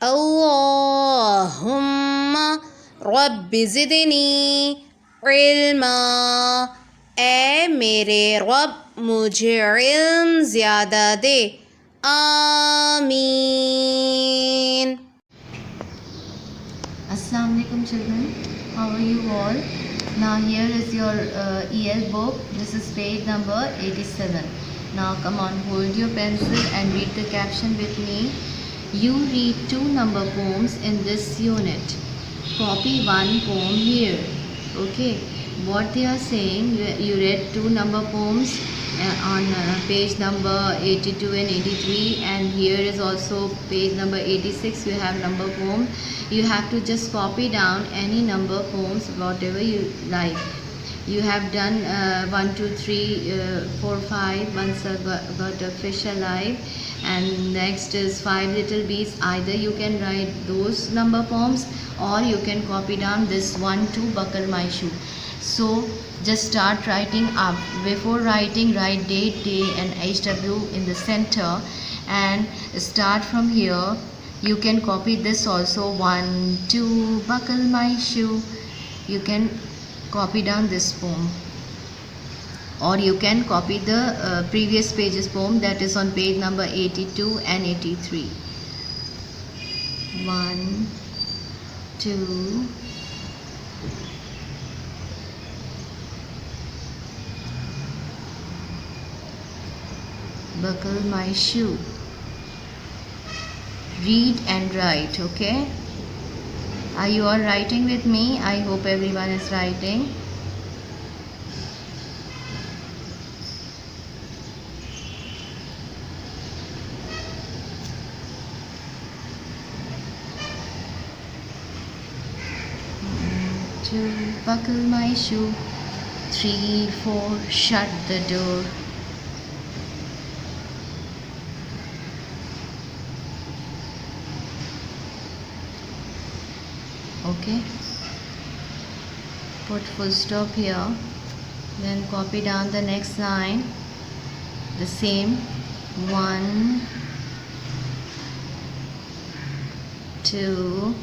اللهم रब ज़िदनी इल्मा, ए मेरे रब मुझे इल्म ज़्यादा दे। आमीन। Assalamu alaikum children, how are you all? Now here is your EL book. This is page number 87. Now come on, hold your pencil and read the caption with me. You read 2 number poems in this unit. Copy 1 poem here. Okay, what they are saying, you read 2 number poems on page number 82 and 83, and here is also page number 86. You have number poem. You have to just copy down any number poems whatever you like. You have done 1 2 3 4 5. Once I got a fish alive, and next is 5 little bees. Either you can write those number poems or you can copy down this 1 2 buckle my shoe. So just start writing up. Before writing, write date, day and HW in the center, and start from here. You can copy this also, 1 2 buckle my shoe. You can copy down this poem, or you can copy the previous page's poem that is on page number 82 and 83. 1 2 buckle my shoe. Read and write. Okay, are you all writing with me? I hope everyone is writing. To buckle my shoe, 3 4 shut the door. Okay, put full stop here, then copy down the next line, the same, 1 2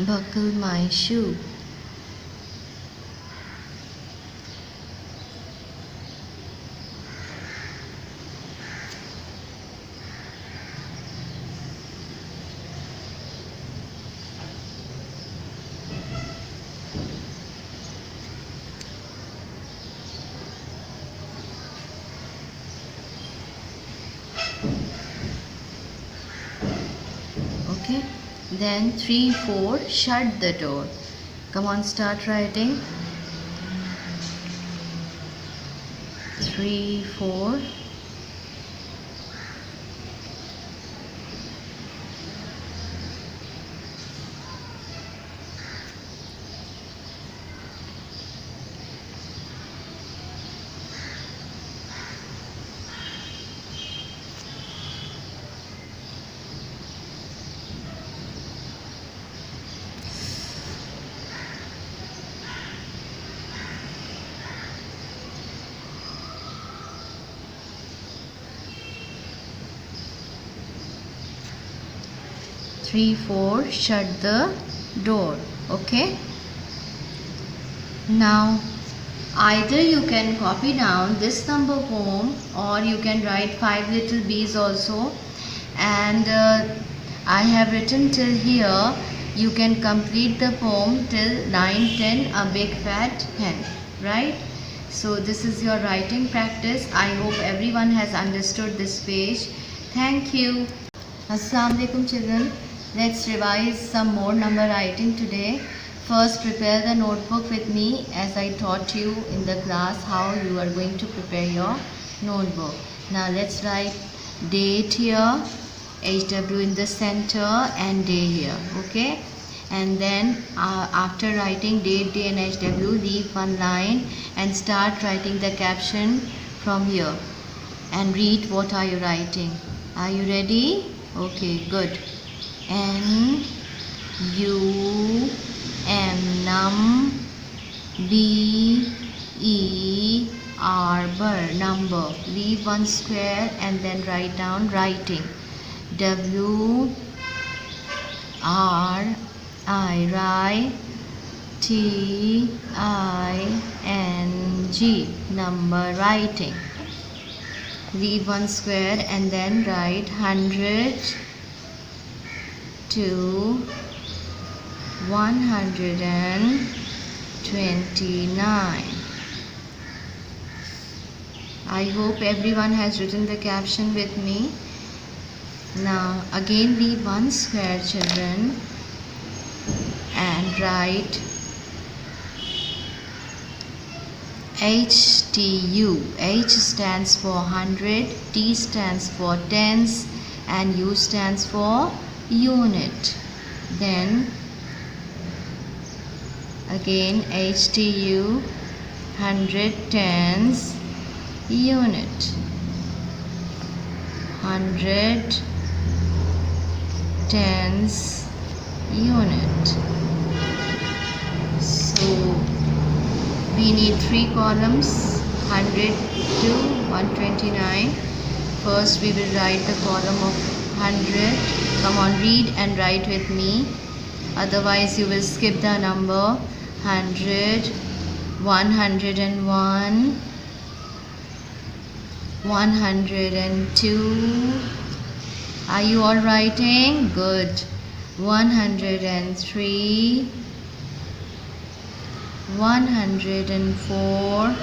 buckle my shoe. Okay, then 3 4 shut the door. Come on, start writing. 3 4 3 4 shut the door. Okay, now either you can copy down this number poem or you can write 5 little bees also, and I have written till here. You can complete the poem till 9 10 a big fat hen, right? So this is your writing practice. I hope everyone has understood this page. Thank you. Assalamu alaikum children. Let's revise some more number writing today. First, prepare the notebook with me as I taught you in the class how you are going to prepare your notebook. Now let's write date here, HW in the center and day here. Okay, and then after writing date, day and HW, leave one line and start writing the caption from here and read what are you writing. Are you ready? Okay, good. N U B-E-R, ber, number. Leave one square and then write down writing. W-R-I, ri, T-I-N-G, number, writing. Leave one square and then write 100 to 129. I hope everyone has written the caption with me. Now again leave one square, children, and write HTU. H stands for 100, T stands for tens, and U stands for unit. Then again HTU, 100 tens, unit, 100 tens, unit. So we need 3 columns, 100 to 129. First we will write the column of 100. Come on, read and write with me. Otherwise you will skip the number. 100, 101, 102. Are you all writing? Good. 103, 104,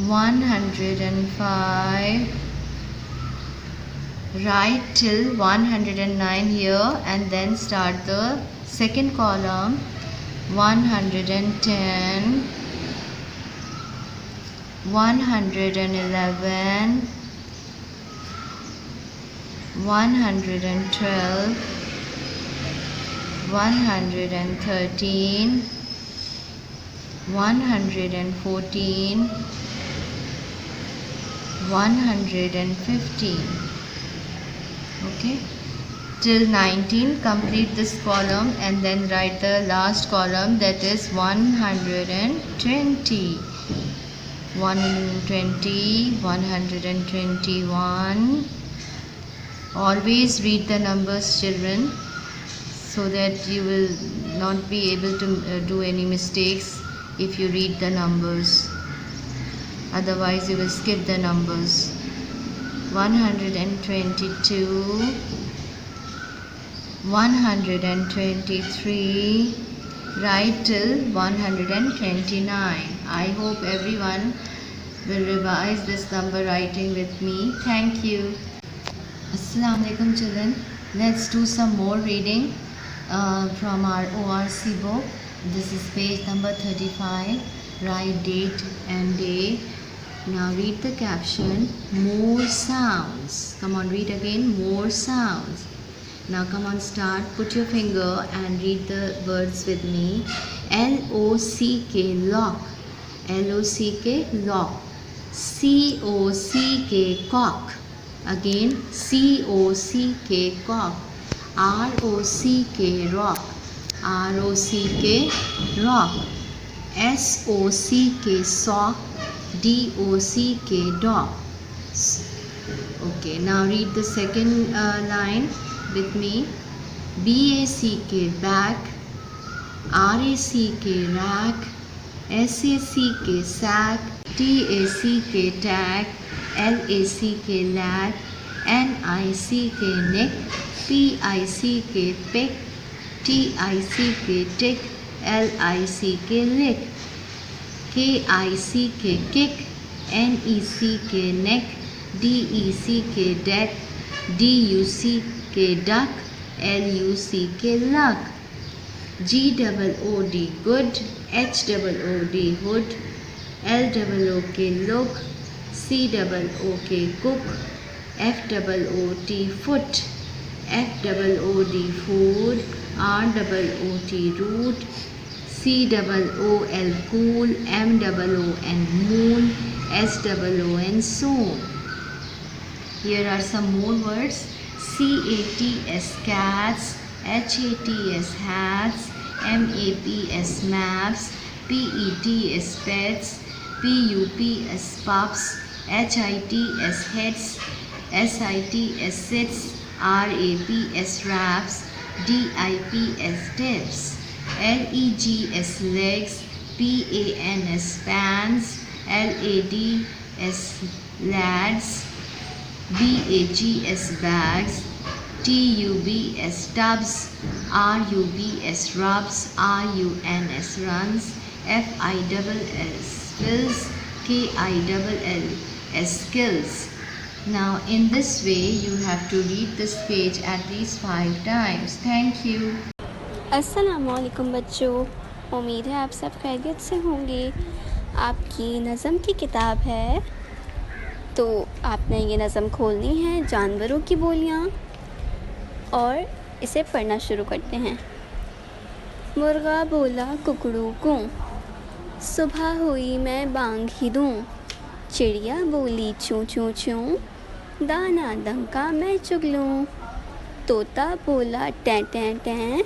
105. Write till 109 here and then start the second column. 110, 111, 112, 113, 114, 115. Okay, till 19. Complete this column and then write the last column, that is 120. 120, 121. Always read the numbers, children, so that you will not be able to do any mistakes if you read the numbers. Otherwise you will skip the numbers. 122, 123, right till 129. I hope everyone will revise this number writing with me. Thank you. Assalamu alaikum, children. Let's do some more reading from our ORC book. This is page number 35. Write date and day. Now read the caption. More sounds. Come on, read again. More sounds. Now come on, start. Put your finger and read the words with me. L-O-C-K, lock. L-O-C-K, lock. C-O-C-K, cock. Again, C-O-C-K, cock. R-O-C-K, rock. R-O-C-K, rock. S-O-C-K, sock. D-O-C-K, dog. Okay, now read the second line with me. B-A-C-K, back. R-A-C-K, rack. S-A-C-K, sack. T-A-C-K, tag. L-A-C-K, lag. N-I-C-K, neck. P-I-C-K, pick. T-I-C-K, tick. L-I-C-K, lick. K-I-C-K, kick. N-E-C-K, neck. D-E-C-K, deck. D-U-C-K, duck. L-U-C-K, luck. G-O-O-D, good. H-O-O-D, hood. L-O-O-K, look. C-O-O-K, cook. F-O-O-T, foot. F-O-O-D, food. R-O-O-T, root. C-O-O-L, cool. M-O-O-N, moon. S-O-O-N, soon. Here are some more words. C-A-T-S, cats. H-A-T-S, hats. M-A-P-S, maps. PET as pets, PUP as pups, HIT as heads, SIT as sits, RAP as raps, DIP as dips, LEG as legs, PAN as pans, LAD as lads, BAG as bags, TUB as tubs, RUB as rubs, RUN as runs, FILL as fills, KILL as skills. Now in this way you have to read this page at least 5 times. Thank you. अस्सलामुअलैकुम बच्चों, उम्मीद है आप सब खैरियत से होंगे। आपकी नज़म की किताब है, तो आपने ये नज़म खोलनी है जानवरों की बोलियाँ और इसे पढ़ना शुरू करते हैं। मुर्गा बोला कुकड़ू को, सुबह हुई मैं बांग ही दूँ। चिड़िया बोली चूँ चूँ चूँ, दाना दंका मैं चुग लूँ। तोता बोला टें टें टें,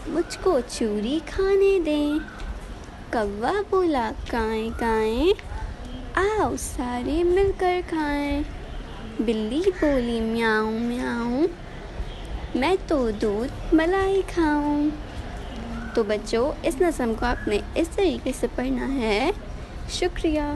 मुझको चूरी खाने दें। कौवा बोला काएं काएं, आओ सारे मिलकर खाएं। बिल्ली बोली म्याऊं म्याऊं, मैं तो दूध मलाई खाऊं। तो बच्चों, इस नज़म को आपने इस तरीके से पढ़ना है। शुक्रिया।